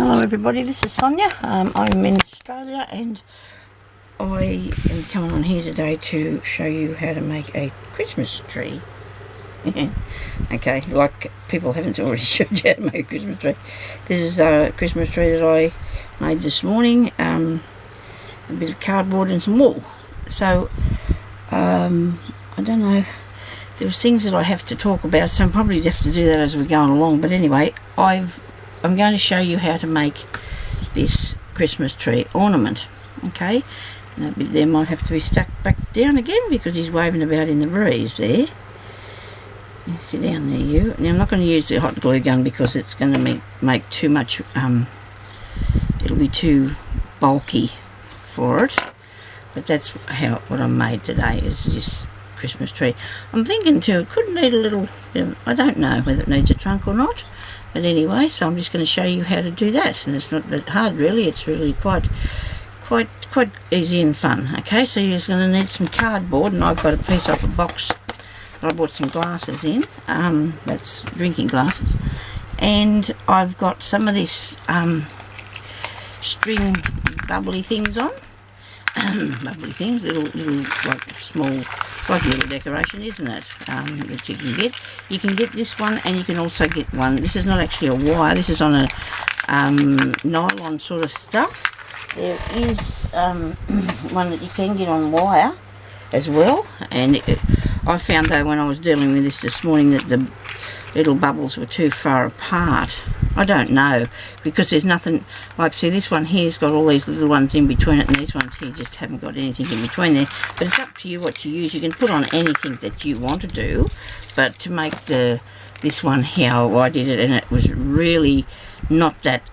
Hello everybody, this is Sonya. I'm in Australia and I am coming on here today to show you how to make a Christmas tree. Okay, like people haven't already showed you how to make a Christmas tree. This is a Christmas tree that I made this morning. A bit of cardboard and some wool. So, I don't know, there's things that I have to talk about, so I'm probably have to do that as we're going along. But anyway, I'm going to show you how to make this Christmas tree ornament. Okay, and that bit there might have to be stuck back down again because he's waving about in the breeze there. You sit down there, you. Now I'm not going to use the hot glue gun because it's going to make too much, it'll be too bulky for it. But that's what I made today, is this Christmas tree. I'm thinking too, it could need a little, I don't know whether it needs a trunk or not. But anyway, so I'm just going to show you how to do that, and it's not that hard really. It's really quite easy and fun. Okay, so you're just going to need some cardboard, and I've got a piece off a box that I bought some glasses in. That's drinking glasses, and I've got some of this string bubbly things on. Bubbly things, little like small, like a little decoration, isn't it? That you can get. You can get this one, and you can also get one. This is not actually a wire. This is on a nylon sort of stuff. There is one that you can get on wire as well. And I found though when I was dealing with this morning that the little bubbles were too far apart. I don't know, because there's nothing, like see this one here's got all these little ones in between it, and these ones here just haven't got anything in between there. But it's up to you what you use. You can put on anything that you want to do, but to make this one how I did it, and it was really not that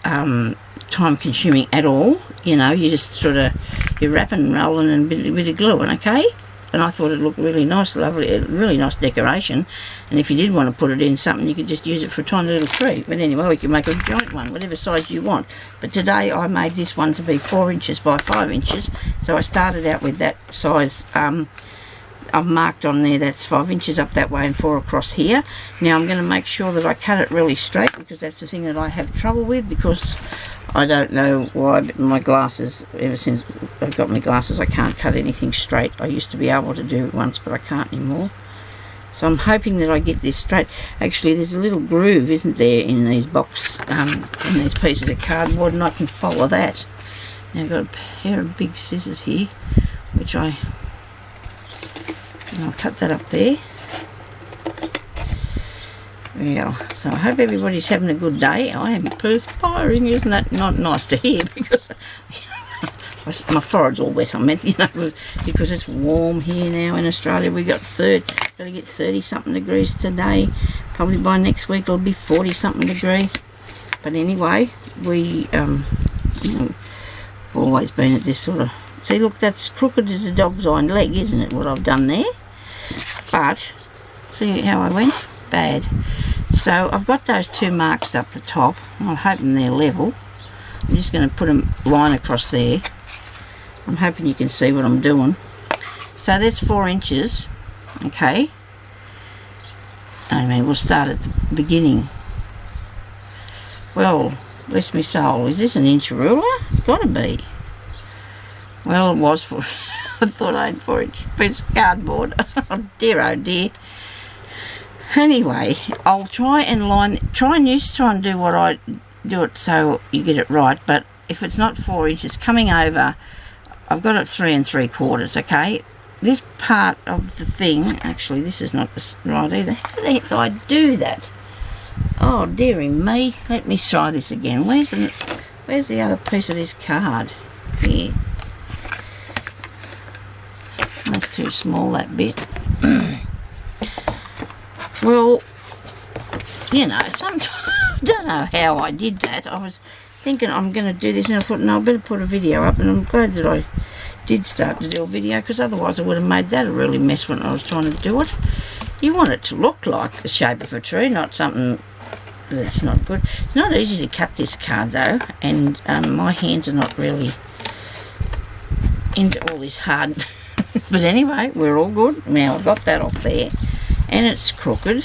time consuming at all. You know, you just sort of, you're wrapping and rolling and a bit of glue, and okay. And I thought it looked really nice, lovely, really nice decoration. And if you did want to put it in something, you could just use it for a tiny little tree. But anyway, we can make a giant one, whatever size you want. But today I made this one to be 4 inches by 5 inches. So I started out with that size. I've marked on there, that's 5 inches up that way and 4 across here. Now I'm going to make sure that I cut it really straight, because that's the thing that I have trouble with, because I don't know why, but my glasses, ever since I've got my glasses, I can't cut anything straight. I used to be able to do it once, but I can't anymore. So I'm hoping that I get this straight. Actually, there's a little groove, isn't there, in these in these pieces of cardboard, and I can follow that. Now I've got a pair of big scissors here, which I'll cut that up there. Yeah, so I hope everybody's having a good day. I am perspiring, isn't that not nice to hear? Because my forehead's all wet, I meant, because it's warm here now in Australia. We got to get 30 something degrees today. Probably by next week it'll be 40 something degrees. But anyway, we always been at this sort of, see, look, that's crooked as a dog's hind leg, isn't it, what I've done there? But see how I went? Bad. So I've got those two marks up the top. I'm hoping they're level. I'm just going to put a line across there. I'm hoping you can see what I'm doing. So that's 4 inches. Okay. I mean, we'll start at the beginning. Well, bless me soul, is this an inch ruler? It's got to be. Well, it was for. I thought I had 4 inch piece of cardboard. Oh dear. Anyway, I'll try and do what I do it so you get it right. But if it's not 4 inches coming over, I've got it 3 3/4. Okay, this part of the thing, actually, this is not right either. How the heck do I do that? Oh dearie me! Let me try this again. Where's the other piece of this card? Here. That's too small, that bit. Well, sometimes I don't know how I did that. I was thinking I'm going to do this, and I thought, no, I better put a video up, and I'm glad that I did start to do a video, because otherwise I would have made that a really mess when I was trying to do it. You want it to look like the shape of a tree, not something that's not good. It's not easy to cut this card though, and my hands are not really into all this hard. But anyway, we're all good. Now I've got that off there, and it's crooked.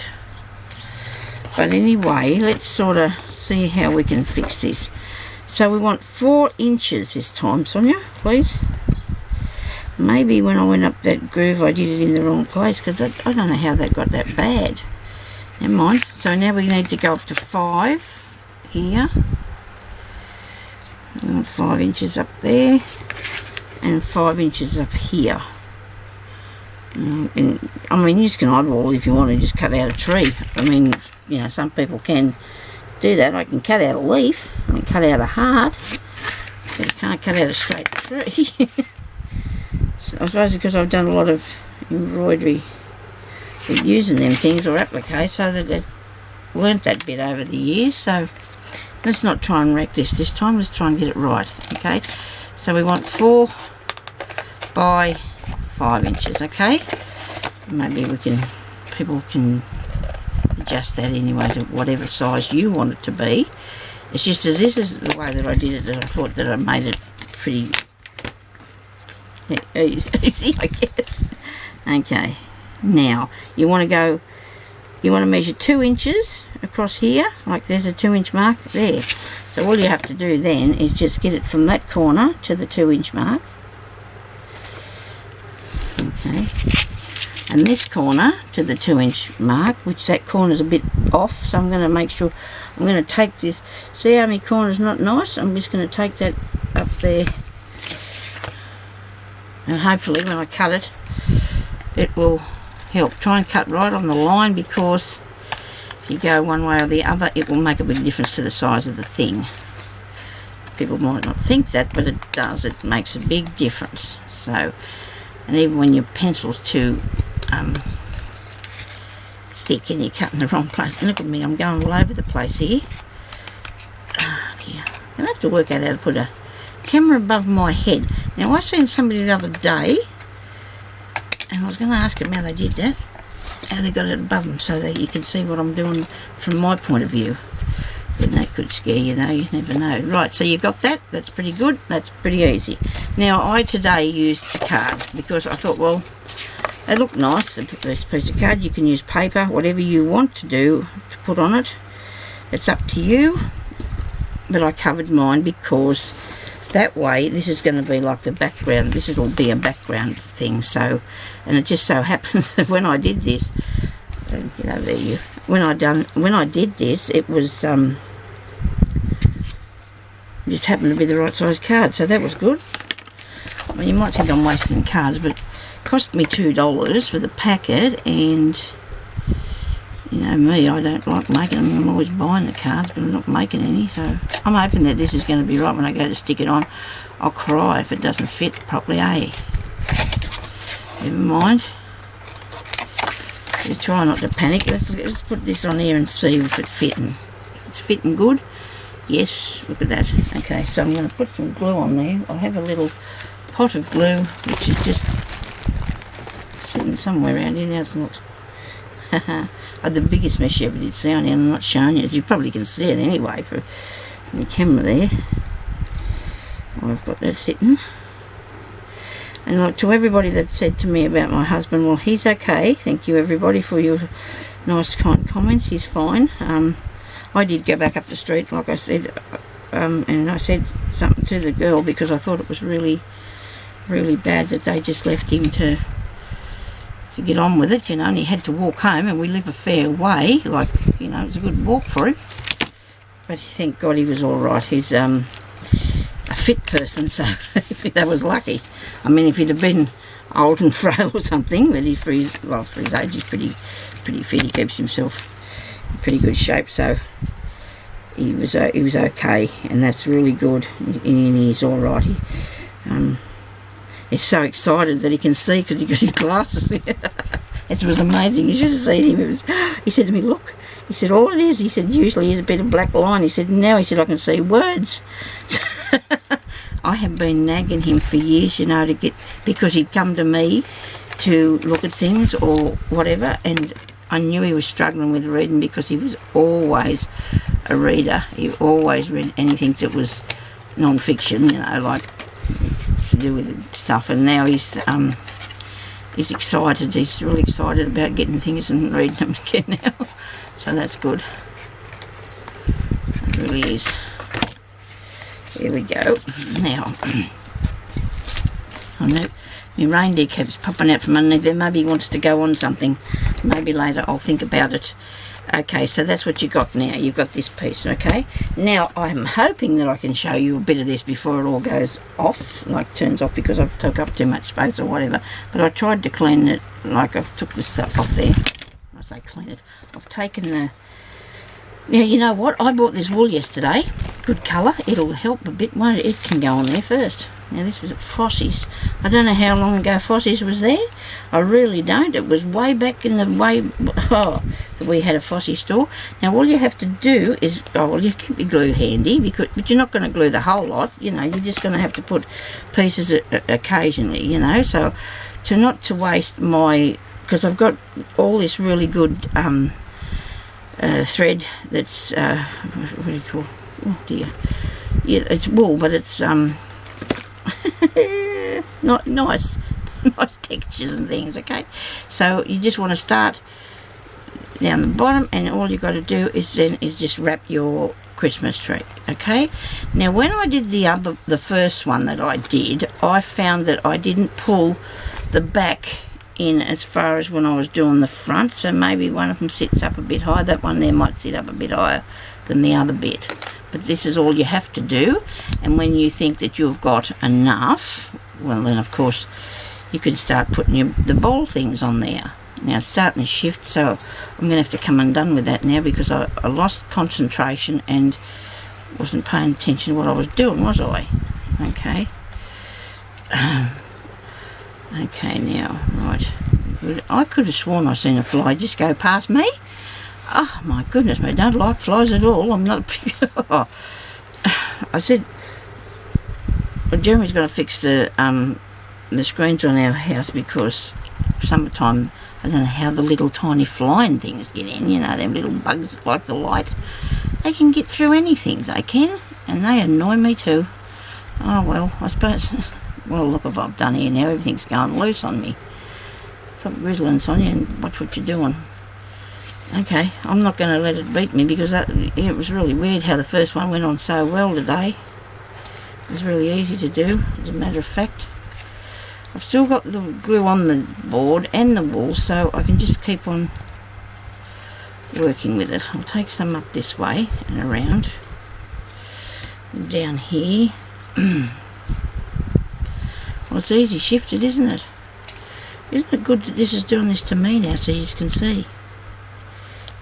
But anyway, let's sort of see how we can fix this. So we want 4 inches this time, Sonya, please. Maybe when I went up that groove I did it in the wrong place, because I don't know how that got that bad. Never mind. So now we need to go up to 5 here. We want 5 inches up there and 5 inches up here. And I mean, you can eyeball if you want to just cut out a tree. I mean, you know, some people can do that. I can cut out a leaf, I can cut out a heart, but you can't cut out a straight tree. So I suppose because I've done a lot of embroidery with using them things or applique, so that I've learnt that bit over the years. So let's not try and wreck this time. Let's try and get it right. Okay, so we want 4 by 5 inches. Okay, maybe we can, people can adjust that anyway to whatever size you want it to be. It's just that this is the way that I did it, that I thought that I made it pretty easy, I guess. Okay, now you want to measure 2 inches across here, like there's a 2-inch mark there. So all you have to do then is just get it from that corner to the 2-inch mark. Okay, and this corner to the 2-inch mark, which that corner's a bit off, so I'm going to make sure, I'm going to take this, see how my corner's not nice, I'm just going to take that up there, and hopefully when I cut it, it will help. Try and cut right on the line, because if you go one way or the other, it will make a big difference to the size of the thing. People might not think that, but it does. It makes a big difference. So, and even when your pencil's too thick and you're cutting the wrong place. Look at me, I'm going all over the place here. Oh dear. I'm going to have to work out how to put a camera above my head. Now, I seen somebody the other day, and I was going to ask them how they did that, how they got it above them so that you can see what I'm doing from my point of view. But that could scare you though, you never know. Right, so you got that, that's pretty good, that's pretty easy. Now, I today used a card, because I thought, well, they look nice, this piece of card. You can use paper, whatever you want to do to put on it. It's up to you, but I covered mine because that way this is going to be like the background. This will be a background thing. So, and it just so happens that when I did this, get over there, you. When I did this, it was just happened to be the right size card, so that was good. Well, you might think I'm wasting cards, but it cost me $2 for the packet, and you know me, I don't like making them. I'm always buying the cards, but I'm not making any, so I'm hoping that this is going to be right when I go to stick it on. I'll cry if it doesn't fit properly, eh? Never mind. So try not to panic. Let's put this on here and see if it's fitting. It's fitting good. Yes, look at that. Okay, so I'm going to put some glue on there. I have a little pot of glue which is just sitting somewhere around here. Now it's not. I had the biggest mess you ever did see on here. I'm not showing you. You probably can see it anyway from the camera there. I've got that sitting. And like, to everybody that said to me about my husband, well, he's okay. Thank you everybody for your nice kind comments. He's fine. I did go back up the street, like I said, and I said something to the girl because I thought it was really, really bad that they just left him to get on with it, you know, and he had to walk home, and we live a fair way, like, you know, it was a good walk for him. But thank God he was all right. He's a fit person, so that was lucky. I mean, if he'd have been old and frail or something, but he's for his age, he's pretty fit. He keeps himself in pretty good shape, so he was okay, and that's really good. And he's all right. He's so excited that he can see because he got his glasses. It was amazing. You should have seen him. He said to me, "Look," he said, "all it is," he said, "usually is a bit of black line." He said, "Now," he said, "I can see words." I have been nagging him for years, you know, because he'd come to me to look at things or whatever, and I knew he was struggling with reading because he was always a reader. He always read anything that was non-fiction, you know, like to do with stuff. And now he's excited. He's really excited about getting things and reading them again now. So that's good. really is. There we go. Now, I know my reindeer keeps popping out from underneath there. Maybe he wants to go on something. Maybe later I'll think about it. Okay, so that's what you got now. You've got this piece, okay? Now, I'm hoping that I can show you a bit of this before it all goes off, like turns off because I've took up too much space or whatever. But I tried to clean it, like I've took the stuff off there. I say clean it. I've taken the... Now, you know what? I bought this wool yesterday. Good colour. It'll help a bit, won't it? It can go on there first. Now, this was at Fossey's. I don't know how long ago Fossey's was there. I really don't. It was way back in the way... Oh, that we had a Fossey store. Now, all you have to do is... Oh, well, you keep your glue handy, but you're not going to glue the whole lot. You know, you're just going to have to put pieces occasionally, you know. So, not to waste my... Because I've got all this really good... thread that's what do you call? Oh dear, yeah, it's wool, but it's not nice textures and things. Okay, so you just want to start down the bottom, and all you got to do is just wrap your Christmas tree. Okay, now when I did the first one that I did, I found that I didn't pull the back in as far as when I was doing the front, so maybe one of them sits up a bit high. That one there might sit up a bit higher than the other bit, but this is all you have to do. And when you think that you've got enough, well then of course you can start putting the ball things on there. Now it's starting to shift, so I'm going to have to come undone with that now because I lost concentration and wasn't paying attention to what I was doing, was I? Okay. Okay, now, right. I could have sworn I seen a fly just go past me. Oh, my goodness, I don't like flies at all. I'm not... I said, well, Jeremy's got to fix the screens on our house because summertime, I don't know how the little tiny flying things get in, you know, them little bugs that like the light. They can get through anything, they can, and they annoy me too. Oh, well, I suppose... Well, look what I've done here now. Everything's going loose on me. Stop grizzling, Sonya, and watch what you're doing. Okay, I'm not going to let it beat me because it was really weird how the first one went on so well today. It was really easy to do, as a matter of fact. I've still got the glue on the board and the wool, so I can just keep on working with it. I'll take some up this way and around. And down here. Well, it's easy shifted, isn't it? Isn't it good that this is doing this to me now so you can see?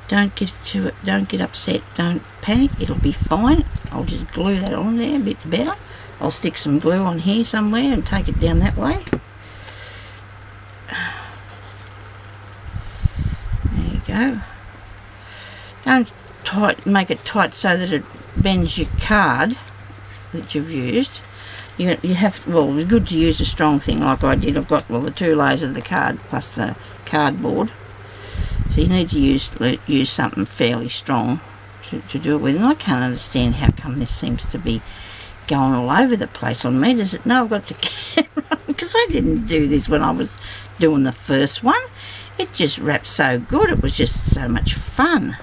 Don't get to it, don't get upset, don't panic, it'll be fine. I'll just glue that on there a bit better. I'll stick some glue on here somewhere and take it down that way. There you go. Don't make it tight so that it bends your card that you've used. You have, well, it's good to use a strong thing like I did. I've got, well, the 2 layers of the card plus the cardboard. So you need to use something fairly strong to do it with. And I can't understand how come this seems to be going all over the place on me. Does it know I've got the camera? Because I didn't do this when I was doing the first one. It just wrapped so good. It was just so much fun.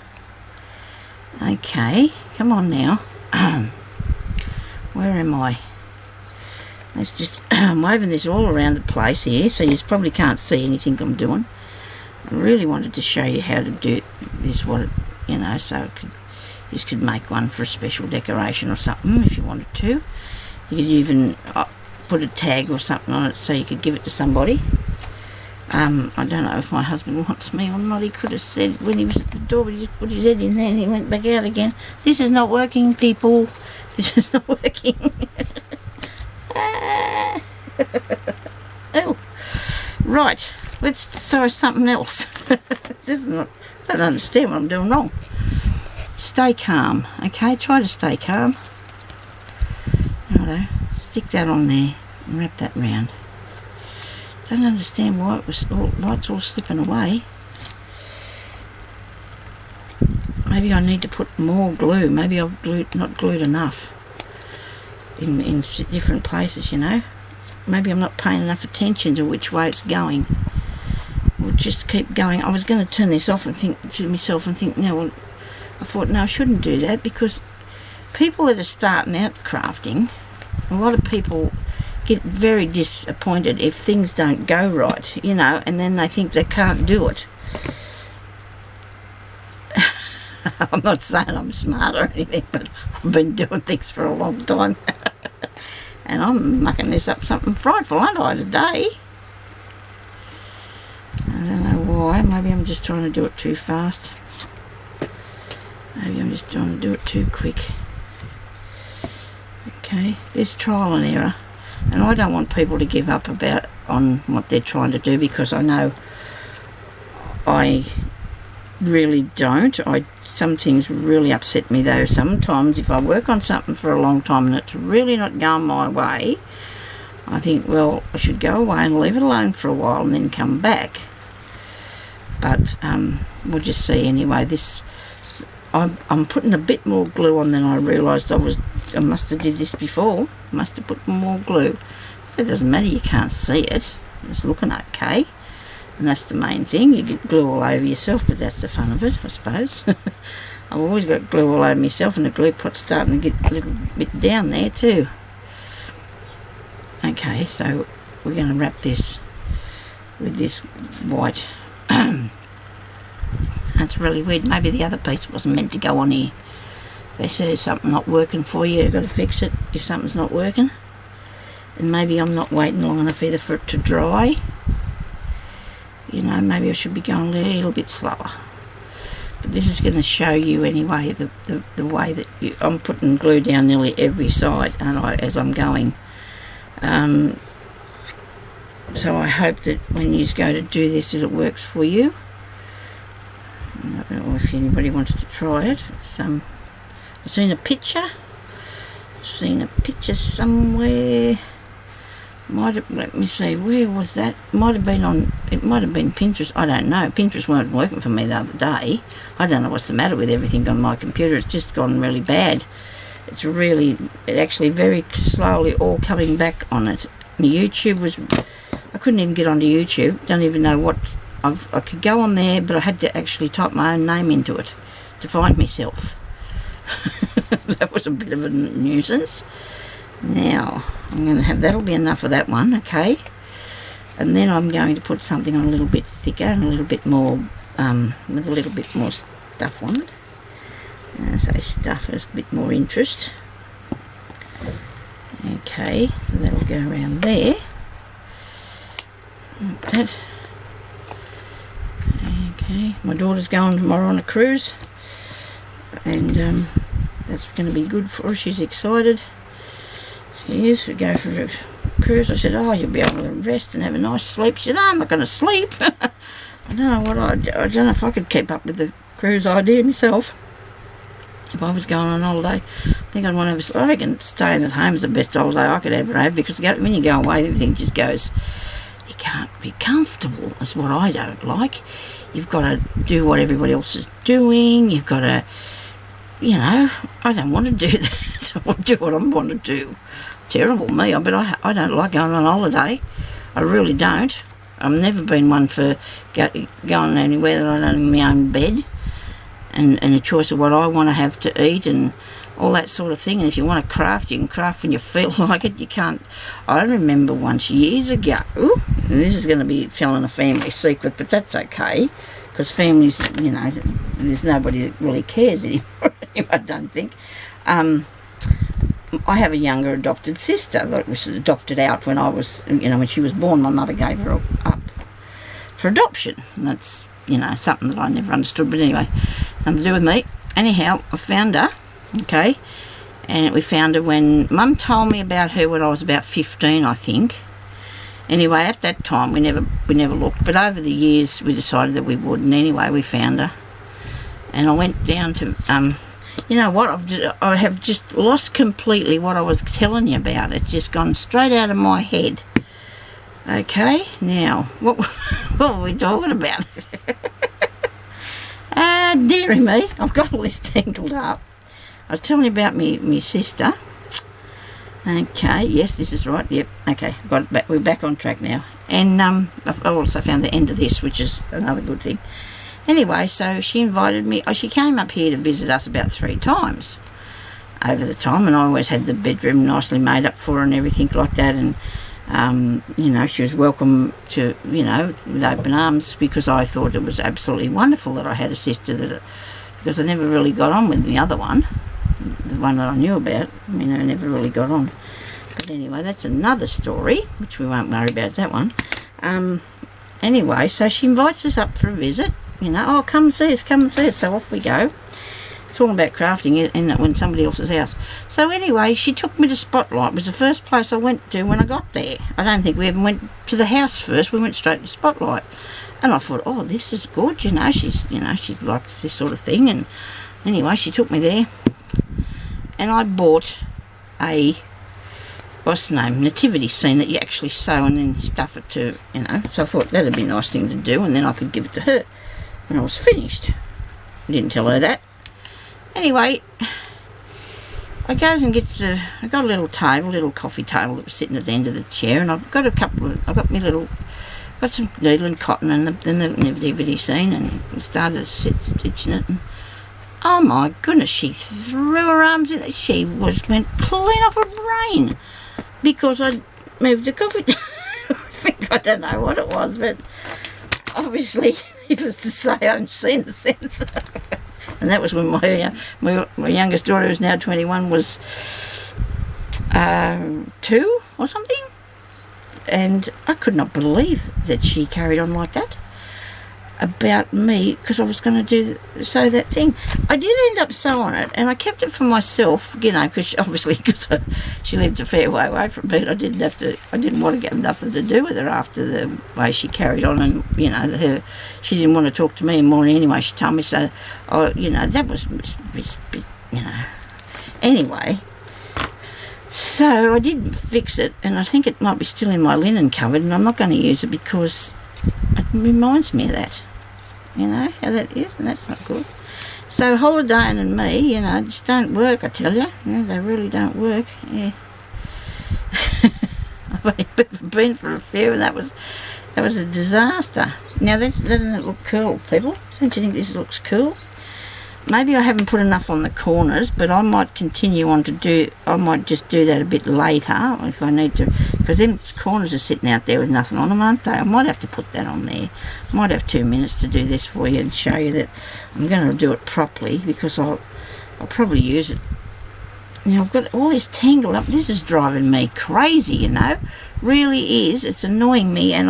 Okay, come on now. Where am I? Let's just, I'm waving this all around the place here, so you probably can't see anything I'm doing. I really wanted to show you how to do this, you know, so you could make one for a special decoration or something if you wanted to. You could even put a tag or something on it so you could give it to somebody. I don't know if my husband wants me or not. He could have said when he was at the door, but he just put his head in there and he went back out again. This is not working, people. This is not working. Oh, right. Let's try something else. This is not, I don't understand what I'm doing wrong. Stay calm, okay? Try to stay calm. Righto. Stick that on there and wrap that round. Don't understand why it's all slipping away. Maybe I need to put more glue. Maybe I've not glued enough in different places, you know. Maybe I'm not paying enough attention to which way it's going. We'll just keep going. I was going to turn this off and think to myself and think, no, well, I thought, no, I shouldn't do that because people that are starting out crafting, a lot of people get very disappointed if things don't go right, you know, and then they think they can't do it. I'm not saying I'm smart or anything, but I've been doing things for a long time. And I'm mucking this up something frightful, aren't I, today? I don't know why. Maybe I'm just trying to do it too fast. Maybe I'm just trying to do it too quick. Okay, there's trial and error. And I don't want people to give up on what they're trying to do, because I know I really don't. Some things really upset me though. Sometimes if I work on something for a long time and it's really not going my way, I think, well, I should go away and leave it alone for a while and then come back. But we'll just see anyway. I'm putting a bit more glue on than I realised I must have did this before. Must have put more glue. It doesn't matter, you can't see it. It's looking okay. And that's the main thing. You get glue all over yourself, but that's the fun of it, I suppose. I've always got glue all over myself, and the glue pot's starting to get a little bit down there too. Okay, so we're going to wrap this with this white. That's really weird. Maybe the other piece wasn't meant to go on here. They say there's something not working for you, you've got to fix it if something's not working. And maybe I'm not waiting long enough either for it to dry. You know, maybe I should be going a little bit slower. But this is going to show you anyway the way that I'm putting glue down nearly every side as I'm going. So I hope that when you go to do this that it works for you. I don't know if anybody wants to try it. I've seen a picture somewhere. Let me see, where was that? It might have been Pinterest. I don't know. Pinterest weren't working for me the other day. I don't know what's the matter with everything on my computer. It's just gone really bad. It's actually very slowly all coming back on it. My YouTube I couldn't even get onto YouTube. Don't even know what, I could go on there, but I had to actually type my own name into it to find myself. That was a bit of a nuisance. Now, I'm going to have, that'll be enough of that one, okay? And then I'm going to put something on a little bit thicker and a little bit more, with a little bit more stuff on it. So stuff has a bit more interest. Okay, so that'll go around there. Like that. Okay, my daughter's going tomorrow on a cruise. And that's going to be good for her. She's excited. She is to go for a cruise. I said, oh, you'll be able to rest and have a nice sleep. She said, no, I'm not going to sleep. I don't know what I don't know if I could keep up with the cruise idea myself. If I was going on holiday, I think I'd want to have, I reckon staying at home is the best holiday I could ever have, because when you go away, everything just goes, you can't be comfortable. That's what I don't like. You've got to do what everybody else is doing. You've got to, you know, I don't want to do that. So I'll do what I want to do. Terrible me, but I don't like going on holiday. I really don't. I've never been one for going anywhere that I don't have my own bed and a choice of what I want to have to eat and all that sort of thing. And if you want to craft, you can craft when you feel like it. You can't. I remember once years ago, and this is going to be telling a family secret, but that's okay, because families, you know, there's nobody that really cares anymore. I don't think. I have a younger adopted sister that was adopted out when I was, you know, when she was born. My mother gave her up for adoption. And that's, you know, something that I never understood. But anyway, nothing to do with me. Anyhow, I found her, okay, and we found her when Mum told me about her when I was about 15, I think. Anyway, at that time we never looked, but over the years we decided that we would, and anyway we found her. And I went down to you know what, I have just lost completely what I was telling you about. It's just gone straight out of my head. Okay, now, what were we talking about? Dearie me, I've got all this tangled up. I was telling you about me sister. Okay, yes, this is right, yep. Okay, got it back. We're back on track now. And I've also found the end of this, which is another good thing. Anyway, so she invited me. She came up here to visit us about 3 times. over the time, and I always had the bedroom nicely made up for her and everything like that, and you know, she was welcome to, you know, with open arms, because I thought it was absolutely wonderful that I had a sister because I never really got on with the other one, the one that I knew about. I mean, I never really got on. But anyway, that's another story, which we won't worry about that one. Anyway, so she invites us up for a visit, you know, oh, come and see us, come and see us. So off we go. It's all about crafting it in somebody else's house. So anyway, she took me to Spotlight. It was the first place I went to when I got there. I don't think we even went to the house first. We went straight to Spotlight. And I thought, oh, this is good, you know, she likes this sort of thing. And anyway, she took me there, and I bought a, what's the name, nativity scene that you actually sew and then stuff it to, you know. So I thought that'd be a nice thing to do, and then I could give it to her when I was finished. I didn't tell her that. Anyway, I goes and gets I got a little coffee table that was sitting at the end of the chair, and I've got some needle and cotton and the nativity scene, and started stitching it. And oh my goodness, she threw her arms in it. She went clean off her brain because I moved the coffee table. I don't know what it was, but obviously, needless to say, I've seen the sense. And that was when my youngest daughter, who's now 21, was 2 or something. And I could not believe that she carried on like that about me, because I was going to sew that thing. I did end up sewing it, and I kept it for myself, you know, because she lived a fair way away from me, and I didn't want to get nothing to do with her after the way she carried on, and, you know, she didn't want to talk to me in the morning anyway. She told me so. You know, that was, you know. Anyway, so I did fix it, and I think it might be still in my linen cupboard, and I'm not going to use it because it reminds me of that. You know how that is, and that's not good. So Holiday and me, you know, just don't work, I tell you. Yeah, they really don't work. Yeah. I've been for a few, and that was a disaster. Now doesn't it look cool, people? Don't you think this looks cool? Maybe I haven't put enough on the corners, but I might continue on I might just do that a bit later if I need to, because them corners are sitting out there with nothing on them, aren't they? I might have to put that on there. I might have 2 minutes to do this for you and show you that I'm going to do it properly, because I'll probably use it. You know, I've got all this tangled up. This is driving me crazy, you know. Really is. It's annoying me, and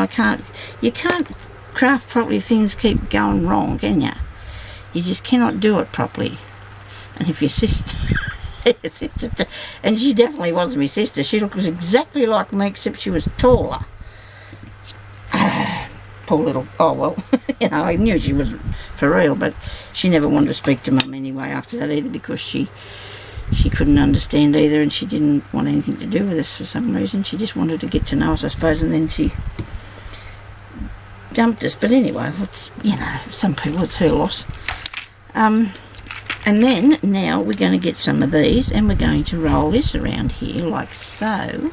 you can't craft properly if things keep going wrong, can you? You just cannot do it properly. And if your sister, and she definitely wasn't my sister, she looked exactly like me, except she was taller. Poor little, oh well, you know, I knew she was for real, but she never wanted to speak to Mum anyway after that either, because she couldn't understand either, and she didn't want anything to do with us for some reason. She just wanted to get to know us, I suppose, and then she dumped us. But anyway, you know, some people, it's her loss. And then now we're going to get some of these, and we're going to roll this around here like so. And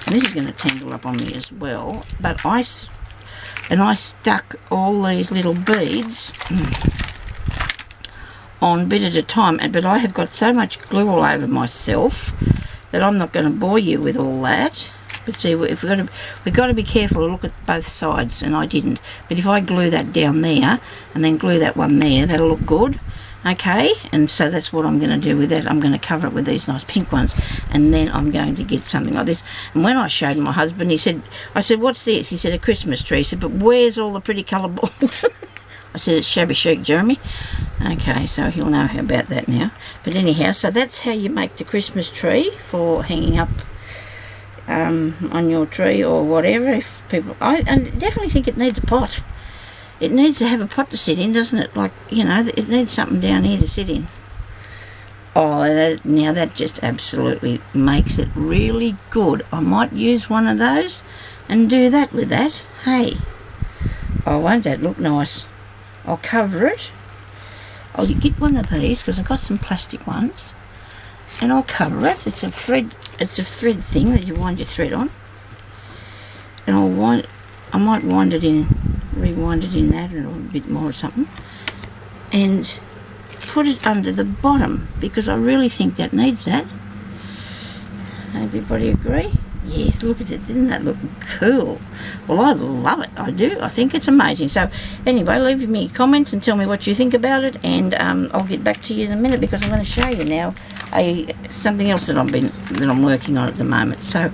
this is going to tangle up on me as well. But I stuck all these little beads on bit at a time. But I have got so much glue all over myself that I'm not going to bore you with all that. But see, we've got to be careful to look at both sides, and I didn't. But if I glue that down there and then glue that one there, that'll look good. Okay, and so that's what I'm going to do with that. I'm going to cover it with these nice pink ones, and then I'm going to get something like this. And when I showed my husband, I said, what's this? He said, a Christmas tree. He said, but where's all the pretty coloured balls? I said, it's shabby chic, Jeremy. Okay, so he'll know how about that now. But anyhow, so that's how you make the Christmas tree for hanging up on your tree or whatever. If people, I definitely think it needs a pot. It needs to have a pot to sit in, doesn't it? Like, you know, it needs something down here to sit in. Oh, now that just absolutely makes it really good. I might use one of those and do that with that. Hey, oh, won't that look nice? I'll cover it. I'll get one of these, because I've got some plastic ones, and I'll cover it. It's a thread thing that you wind your thread on, and I might rewind it in that, or a bit more or something, and put it under the bottom because I really think that needs that. Everybody agree? Yes, look at it. Doesn't that look cool? Well, I love it. I do. I think it's amazing. So anyway, leave me comments and tell me what you think about it, and I'll get back to you in a minute because I'm going to show you now something else that I'm working on at the moment. So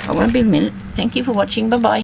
I won't be a minute. Thank you for watching. Bye bye.